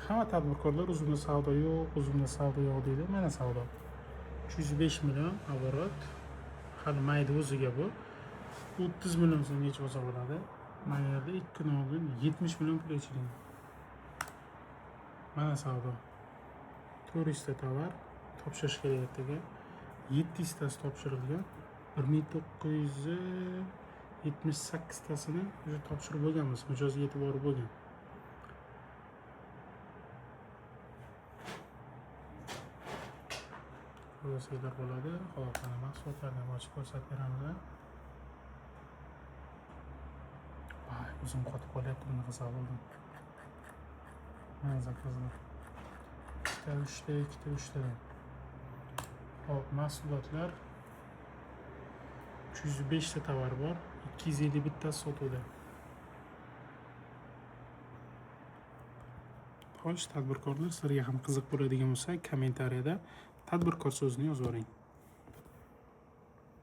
Hamma tadbirkorlar o'zimda savdo yo'q, o'zimda savdo yo'q deydi. Mana savdo. 305 million оборот. Hali mayda o'ziga bu. 30 million so'mgacha bo'lsa bo'ladi. Mana yerda 2 kun oldin 70 million pul ichilgan. Mana savdo. 400 ta tovar topshirish kerak ertaga. 700 tasi topshirilgan. 1978 tasini o'sha topshirib bo'lganmiz. Mijozga yetib borib bo'lgan. Ko'rsanglar bo'ladi. Hop, mana mahsulotlarni ham ochib ko'rsatib beramiz. Vay, o'zim qotib qolyapti bunaqa savdo bo'ldim. Mana zakazlar. Ikkita, uchta. Hop, mahsulotlar 305 ta tovar bor. 250 bittasi sotuvda. Xo'sh, tadbirkorlar, sizlarga ham qiziq bo'ladigan bo'lsa, kommentariyada tadbirkor so'zini yozib yuboring.